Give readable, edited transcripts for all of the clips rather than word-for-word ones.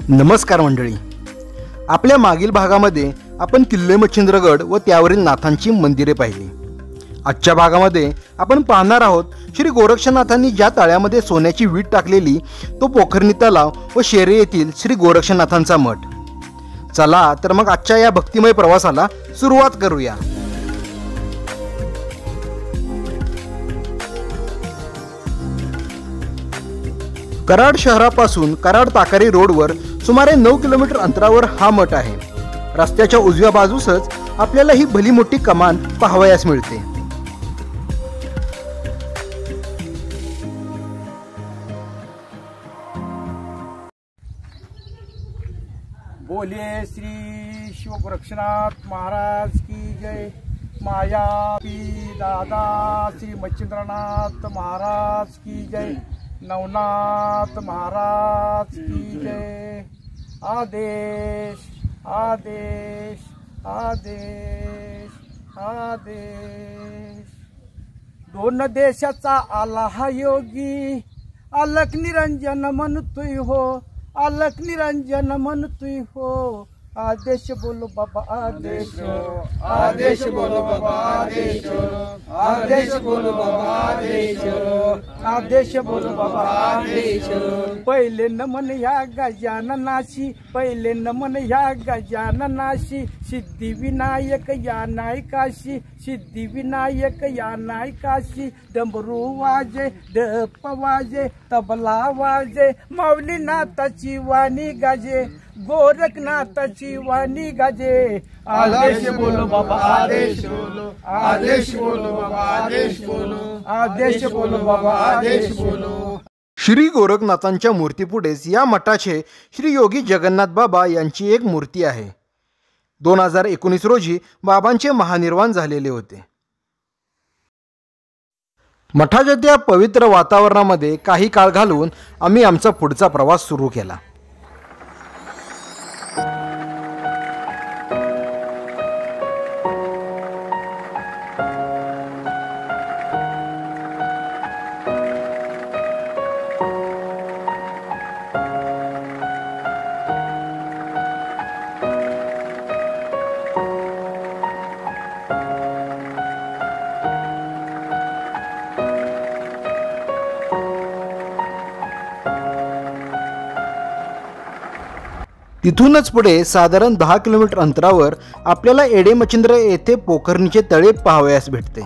नमस्कार मंडळी, आपल्या मागील भागामध्ये आपण किल्ले मच्छिंद्रगड व त्यावरील नाथांची मंदिरे पाहिली। आजच्या भागामध्ये आपण पाहणार आहोत श्री गोरक्षनाथांनी ज्या तळ्यामध्ये सोन्याची वीट टाकलेली तो पोखरणी तलाव व शेरे येथील श्री गोरक्षनाथांचा मठ। चला तर मग आजच्या या भक्तिमय प्रवासाला सुरुवात करूया। कराड शहरापासून कराड ताकारी रोडवर सुमारे 9 किलोमीटर अंतरावर हा मठ आहे। रस्त्याच्या उजव्या बाजूसच आपल्याला ही भली मोठी कमान पाहावयास मिळते। बोलिए श्री शिवगोरक्षनाथ महाराज की जय। माया पी दादा श्री मच्छिंद्रनाथ महाराज की जय। नवनाथ महाराज की जय। आदेश आदेश आदेश आदेश। दोन देशाचा आला हा योगी, अलक निरंजन म्हणतोय हो, अलक निरंजन म्हणतोय हो। आदेश बोलो बाबा आदेश, आदेश बोलो बाबा आदेश, आदेश बोलो बाबा आदेश, आदेश बोलो बाबा आदेश। पहिले नमन ह्या गजाननाशी, पहिले नमन ह्या गजाननाशी। सिद्धी विनायक या नायकाशी, सिद्धी विनायक या नायकाशी। डमरू वाजे डप वाजे तबला वाजे, माऊलीनाथाची वाणी गाजे, गोरखनाथाची वाणी गाजे। आदेश बोलो बाबा आदेश बोलो, आदेश बोलो बाबा आदेश बोलो, आदेश बोलो बाबा आदेश बोलो। श्री गोरखनाथांच्या मूर्तीपुढेच या मठाचे श्री योगी जगन्नाथ बाबा यांची एक मूर्ती आहे। 2019 रोजी बाबांचे महानिर्वाण झालेले होते। मठाच्या त्या पवित्र वातावरणामध्ये काही काळ घालवून आम्ही आमचा पुढचा प्रवास सुरू केला। तिथूनच पुढे साधारण 10 किलोमीटर अंतरावर आपल्याला एडेमचिंद्र येथे पोखरणीचे तळे पाहावयास भेटते।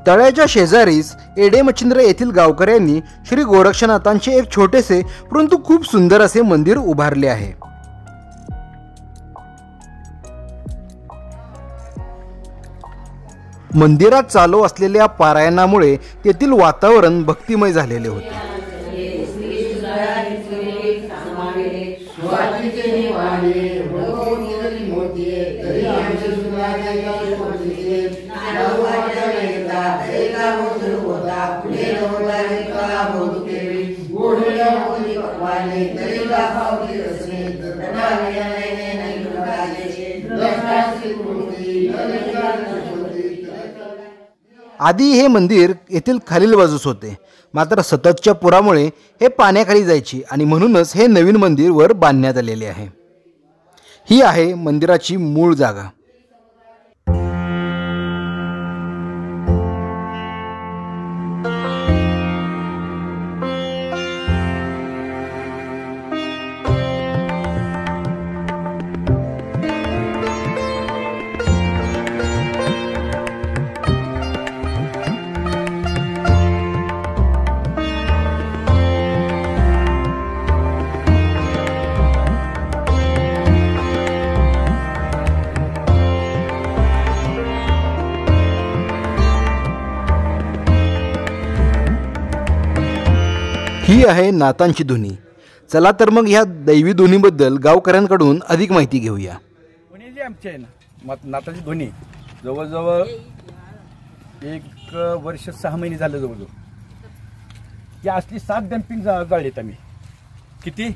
तळ्याच्या शेजारीच एडेमचिंद्र येथील गावकऱ्यांनी श्री गोरक्षनाथांचे एक छोटेसे परंतु खूप सुंदर असे मंदिर उभारले आहे। मंदिरात चालू असलेल्या पारायणामुळे तेथील वातावरण भक्तिमय झालेले होते। आधी हे मंदिर येथील खालील बाजूस होते, मात्र सततच्या पुरामुळे हे पाण्याखाली जायचे आणि म्हणूनच हे नवीन मंदिर वर बांधण्यात आलेले आहे। ही आहे मंदिराची मूळ जागा। ही आहे नाथांची धुनी। चला तर मग ह्या दैवी धुनीबद्दल गावकऱ्यांकडून अधिक माहिती घेऊया। धुनी जी आमची आहे ना, नाथांची धुनी जवळजवळ 1 वर्ष 6 महिने झाले जवळजवळ। या असली 7 डम्पिंग जाळलीत आम्ही। किती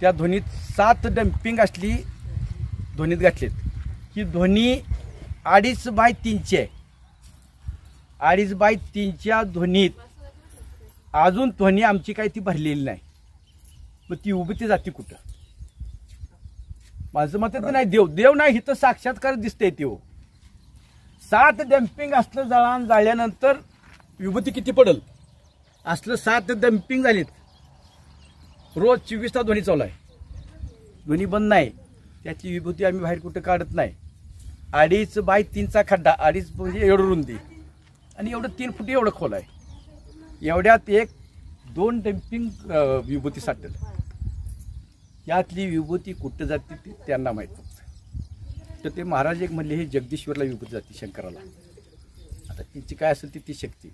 त्या धुनीत 7 डम्पिंग असली धुनीत घातलीत। ही धुनी 2.5 बाय 3 ची आहे। 2.5 बाय 3 च्या धुनीत अजून ध्वनी आमची काही ती भरलेली नाही. मग ती विभूती जाती कुठं? माझं मत तर नाही, देव नाही, इथं साक्षात्कार दिसतंय. तो 7 डम्पिंग असलं जळान जाळल्यानंतर विभूती किती पडल? असलं 7 डम्पिंग झालीत. रोज 24 तास ध्वनी चालू आहे, ध्वनी बंद नाही. त्याची विभूती आम्ही बाहेर कुठं काढत नाही. 2.5 बाय 3चा खड्डा, 2.5 म्हणजे एवढं रुंदी आणि एवढं 3 फूट एवढं खोल आहे. एवढ्यात 1-2 डम्पिंग विभूती साठल. यातली विभूती कुठं जाते ती त्यांना माहीत नसतं. तर ते महाराज एक म्हणले, हे जगदीश्वरला विभूती जाते, शंकराला. आता तिची काय असेल ती शक्ती.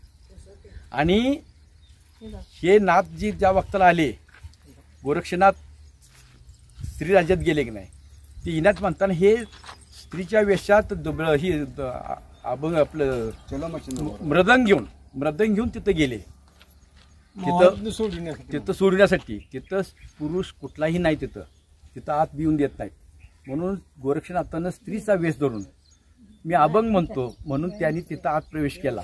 आणि हे नाथजी ज्या वक्ताला आले, गोरक्षनाथ स्त्री राज्यात गेले की नाही, ते इनात म्हणताना हे स्त्रीच्या वेशात ही अभंग आपलं मृदंग घेऊन तिथं गेले. तिथं सोडण्यासाठी. तिथं पुरुष कुठलाही नाही, तिथं आत बिऊन देत नाहीत. म्हणून गोरक्षनाथानं स्त्रीचा वेश धरून मी अभंग म्हणतो म्हणून त्यांनी तिथं आत प्रवेश केला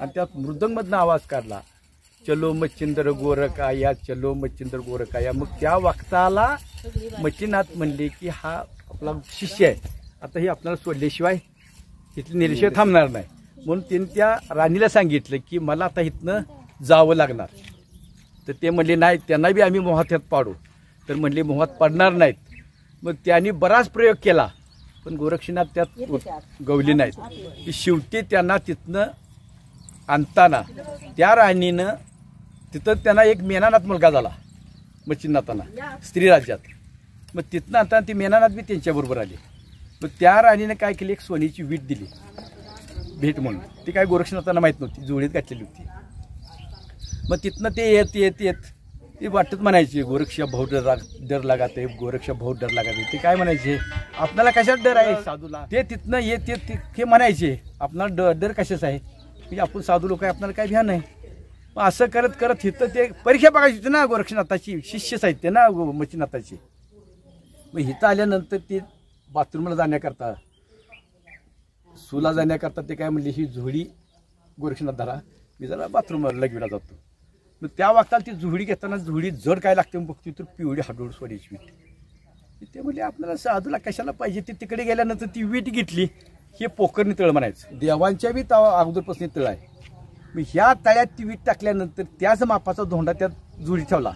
आणि त्यात मृदंगमधनं आवाज काढला, चलो मच्छिंद्र गोरकाया, चलो मच्छिंद्र गोरकाया. मग त्या वक्ताला मच्छिनाथ म्हणले की हा आपला शिष्य आहे, आता हे आपल्याला सोडल्याशिवाय इथले नेल्याशिवाय थांबणार नाही. म्हणून त्यांनी त्या राणीला सांगितलं की मला आता इथनं जावं लागणार. तर ते म्हणले नाही, त्यांना बी आम्ही मोहात पाडू. तर म्हणले मोहात पाडणार नाहीत. मग त्यांनी बराच प्रयोग केला पण गोरक्षनाथ त्यात गवली नाहीत. की शेवटी त्यांना तिथनं आणताना त्या राणीनं तिथं त्यांना एक मेनानाथ मुलगा झाला मच्छिंद्रनाथांना स्त्री राज्यात. मग तिथनं आणताना ती मेनानाथ बी त्यांच्याबरोबर आली. मग त्या राणीनं काय केली, एक सोन्याची वीट दिली भेट म्हणून. ती काय गोरक्षनाथांना माहीत नव्हती, जुळीत घातलेली होती. मग तिथनं ते येत ते वाटत म्हणायचे, गोरक्ष बहुत डर लगाते, गोरक्ष बहुत डर लगाते. ते काय म्हणायचे, आपल्याला कशात डर आहे साधूला? ते तिथनं येत ते म्हणायचे, आपल्याला डर कशाच आहे, म्हणजे आपण साधू लोक आहे, आपल्याला काय भ्या नाही. मग असं करत करत इथं ते परीक्षा बघायची होती ना गोरक्षनाथाची, शिष्य साहित्य ना मच्छिंद्रनाथाची. मग इथं आल्यानंतर ते बाथरूमला जाण्याकरता, सुला जाण्याकरता ते काय म्हणले, ही झोळी गोरक्षनाथ धरा, मी जरा बाथरूमला लगविला जातो. मग त्या वागताला ती झोळी घेताना झोळी जड काय लागते बघतो तर पिवळी हाडोळ सोडायची वीट. ते म्हणजे आपल्याला साधूला कशाला पाहिजे. ते तिकडे गेल्यानंतर ती वीट घेतली, हे पोकरनी तळ म्हणायचं. देवांच्या बी अगोदरपासून तळ आहे. मग ह्या तळ्यात ती वीट टाकल्यानंतर त्याच मापाचा धोंडा त्यात झोळी ठेवला.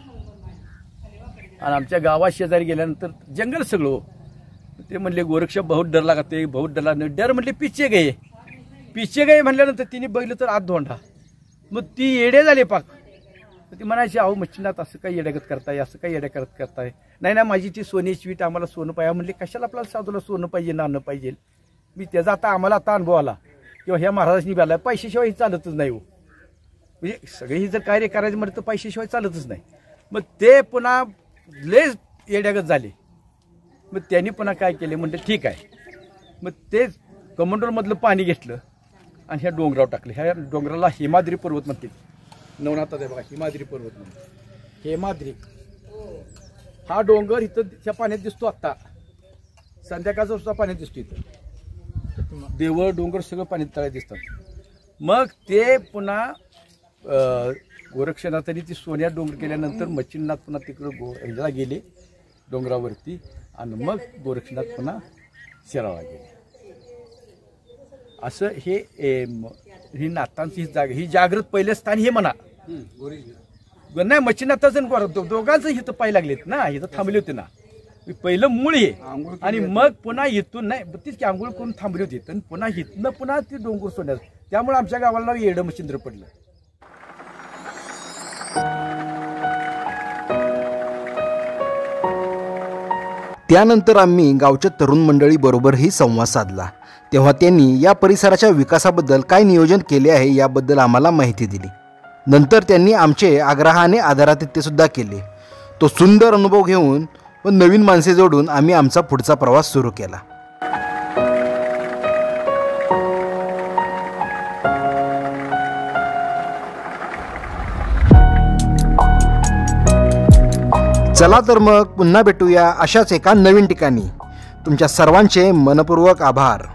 आणि आमच्या गावात शेजारी गेल्यानंतर जंगल सगळं. ते म्हणले गोरक्ष बहुत डर लागते, बहुत डर लागते. डर म्हणले पिचे गए म्हणल्यानंतर तिने बघितलं तर आत धोंडा. मग ती येडे झाले पाक. ती म्हणायची, अहो मच्छिंद्रनाथ असं काही येड्यागत करताय, असं काही येड्यागत करताय. नाही माझी ती सोन्याची वीट, आम्हाला सोनं पाहिजे. म्हणले कशाला आपल्याला साधूला सोनं पाहिजे नाणं पाहिजे. मी त्याचा आम्हाला अनुभव आला किंवा ह्या महाराजांनी आला, पैशाशिवाय ही चालतच नाही. म्हणजे सगळे ही जर कार्य करायचं म्हटलं तर पैशाशिवाय चालतच नाही. मग ते पुन्हा लेच येड्यागत झाले. मग त्यांनी पुन्हा काय केले, म्हणते ठीक आहे. मग ते कमंडोलमधलं पाणी घेतलं आणि ह्या डोंगरावर टाकले. ह्या डोंगराला हिमाद्री पर्वत म्हणते. नवनाथात आहे बघा, हिमाद्री पर्वत म्हणते. हिमाद्री हा डोंगर इथं त्या पाण्यात दिसतो. आत्ता संध्याकाळचा सुद्धा पाण्यात दिसतो. इथं देवळ डोंगर सगळं पाण्यात तळ्यात दिसतात. मग ते पुन्हा गोरक्षनाथांनी ती सोन्या डोंगर केल्यानंतर मच्छिंद्रनाथ पुन्हा तिकडं ह्याला गेले डोंगरावरती आणि मग गोरक्षनाथ पुन्हा शिराळा गेले. असं ही नाथांची जागा, ही जागृत पहिलं स्थान हे म्हणा. नाही मच्छिंद्रनाथाचं दोघांचं इथं पाय लागलेत ना, इथं थांबले होते ना. पहिलं मूळ हे आणि मग पुन्हा इथून नाही तीच की आंघोळ करून थांबली होती आणि पुन्हा इथनं पुन्हा ती डोंगर सोडण्यात. त्यामुळे आमच्या गावाला येडं मच्छिंद्र पडलं. त्यानंतर आम्ही गावच्या तरुण मंडळी बरोबरही संवाद साधला. तेव्हा त्यांनी या परिसराच्या विकासाबद्दल काय नियोजन केले आहे याबद्दल आम्हाला माहिती दिली. नंतर त्यांनी आमचे आग्रहाने आदरातिथ्य सुद्धा केले. तो सुंदर अनुभव घेऊन व नवीन माणसे जोडून आम्ही आमचा पुढचा प्रवास सुरू केला. चला तर मग पुन्हा भेटूया अशाच एका नवीन ठिकाणी. तुमच्या सर्वांचे मनपूर्वक आभार.